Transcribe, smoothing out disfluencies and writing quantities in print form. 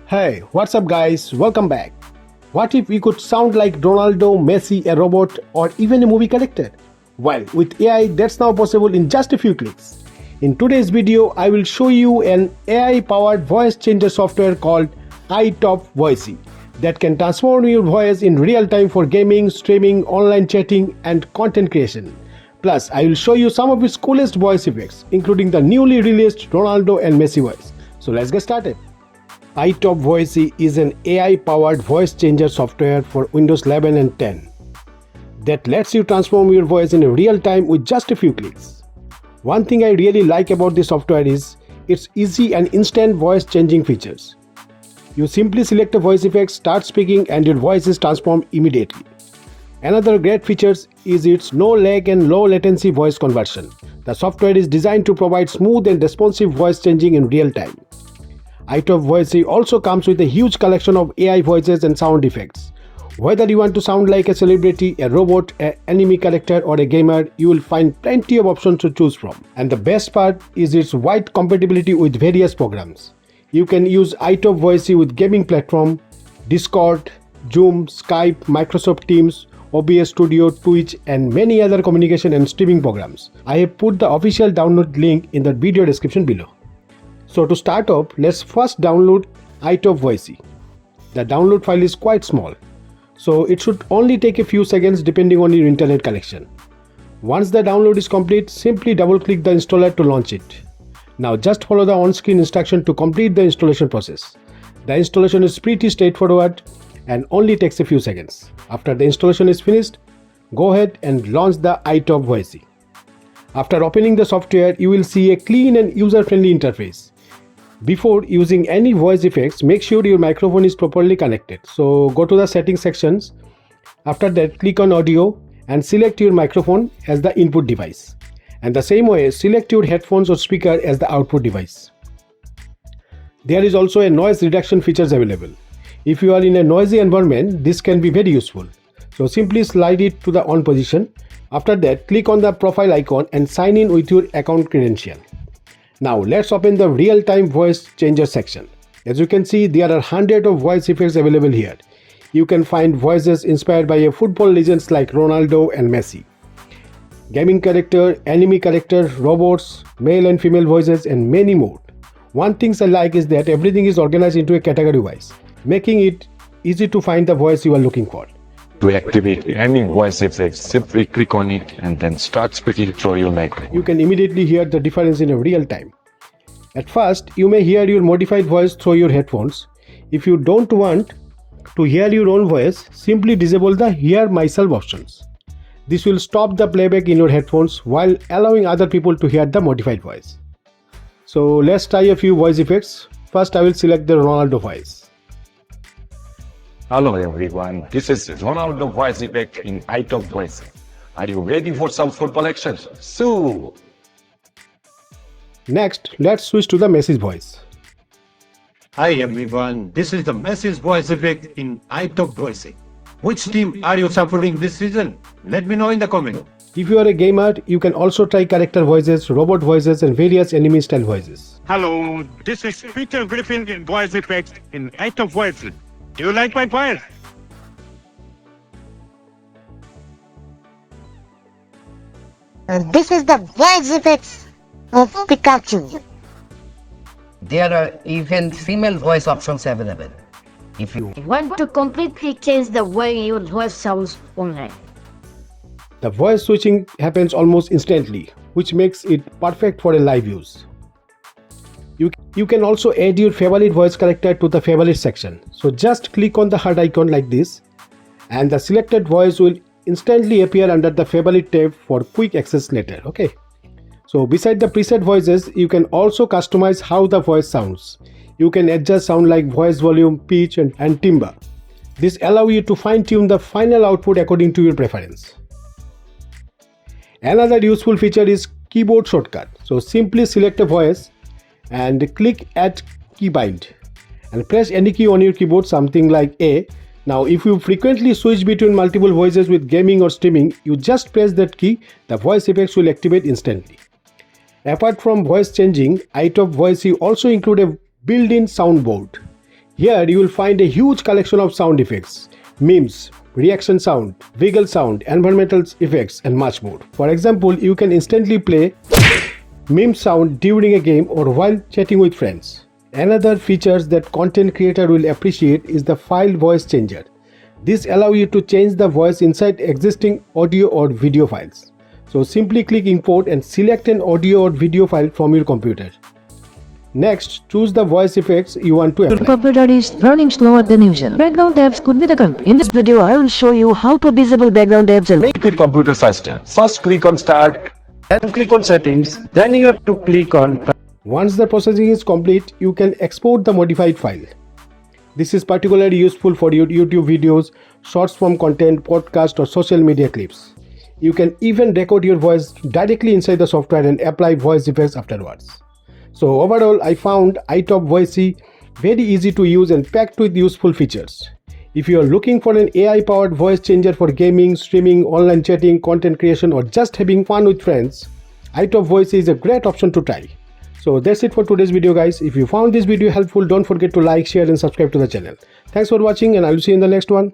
Hey, what's up guys? Welcome back. What if we could sound like Ronaldo, Messi, a robot, or even a movie character? Well, with AI, that's now possible in just a few clicks. In today's video, I will show you an AI-powered voice changer software called iTop Voicy that can transform your voice in real time for gaming, streaming, online chatting, and content creation. Plus, I will show you some of its coolest voice effects, including the newly released Ronaldo and Messi voice. So let's get started. iTop Voicy is an AI-powered voice changer software for Windows 11 and 10 that lets you transform your voice in real time with just a few clicks. One thing I really like about this software is its easy and instant voice changing features. You simply select a voice effect, start speaking, and your voice is transformed immediately. Another great feature is its no lag and low latency voice conversion. The software is designed to provide smooth and responsive voice changing in real time. iTop Voicy also comes with a huge collection of AI voices and sound effects. Whether you want to sound like a celebrity, a robot, an anime character, or a gamer, you will find plenty of options to choose from. And the best part is its wide compatibility with various programs. You can use iTop Voicy with gaming platform, Discord, Zoom, Skype, Microsoft Teams, OBS Studio, Twitch, and many other communication and streaming programs. I have put the official download link in the video description below. So to start off, let's first download iTop Voicy. The download file is quite small, so it should only take a few seconds depending on your internet connection. Once the download is complete, simply double-click the installer to launch it. Now just follow the on-screen instruction to complete the installation process. The installation is pretty straightforward and only takes a few seconds. After the installation is finished, go ahead and launch the iTop Voicy. After opening the software, you will see a clean and user-friendly interface. Before using any voice effects, make sure your microphone is properly connected. So go to the settings sections. After that, click on audio and select your microphone as the input device. And the same way, select your headphones or speaker as the output device. There is also a noise reduction features available. If you are in a noisy environment, this can be very useful. So simply slide it to the on position. After that, click on the profile icon and sign in with your account credential. Now let's open the real-time voice changer section. As you can see, there are hundreds of voice effects available here. You can find voices inspired by football legends like Ronaldo and Messi, gaming character, anime character, robots, male and female voices, and many more. One thing I like is that everything is organized into a category wise, making it easy to find the voice you are looking for. To activate any voice effects, simply click on it and then start speaking through your microphone. You can immediately hear the difference in real time. At first, you may hear your modified voice through your headphones. If you don't want to hear your own voice, simply disable the Hear Myself options. This will stop the playback in your headphones while allowing other people to hear the modified voice. So let's try a few voice effects. First, I will select the Ronaldo voice. Hello everyone, this is Ronaldo voice effect in iTop Voicy. Are you ready for some football action? So, next, let's switch to the Messi's voice. Hi everyone, this is the Messi's voice effect in iTop Voicy. Which team are you supporting this season? Let me know in the comment. If you are a gamer, you can also try character voices, robot voices, and various anime style voices. Hello, this is Peter Griffin in voice effects in iTop Voicy. Do you like my voice? And this is the voice effects of Pikachu. There are even female voice options available. If you Want to completely change the way your voice sounds online. The voice switching happens almost instantly, which makes it perfect for a live use. You can also add your favorite voice character to the favorite section. So just click on the heart icon like this, and the selected voice will instantly appear under the favorite tab for quick access later. Okay. So beside the preset voices, you can also customize how the voice sounds. You can adjust sound like voice volume, pitch, and timbre. This allows you to fine-tune the final output according to your preference. Another useful feature is keyboard shortcut. So simply select a voice and click Add Keybind and press any key on your keyboard, something like A. Now if you frequently switch between multiple voices with gaming or streaming, you just press that key, the voice effects will activate instantly. Apart from voice changing, iTop Voicy also include a built-in soundboard. Here you will find a huge collection of sound effects, memes, reaction sound, wiggle sound, environmental effects and much more. For example, you can instantly play meme sound during a game or while chatting with friends. Another feature that content creator will appreciate is the file voice changer. This allows you to change the voice inside existing audio or video files. So simply click import and select an audio or video file from your computer. Next, choose the voice effects you want to Your apply. computer is running slower than usual. Background apps could be the culprit. In this video, I will show you how to disable background apps and Make your computer faster. First click on start. Then click on settings. Then you have to click on Once the processing is complete, you can export the modified file. This is particularly useful for your YouTube videos, shorts form content, podcast or social media clips. You can even record your voice directly inside the software and apply voice effects afterwards. So overall, I found iTop Voicy very easy to use and packed with useful features. If you are looking for an AI-powered voice changer for gaming, streaming, online chatting, content creation or just having fun with friends, iTop Voicy is a great option to try. So that's it for today's video guys. If you found this video helpful, don't forget to like, share and subscribe to the channel. Thanks for watching and I'll see you in the next one.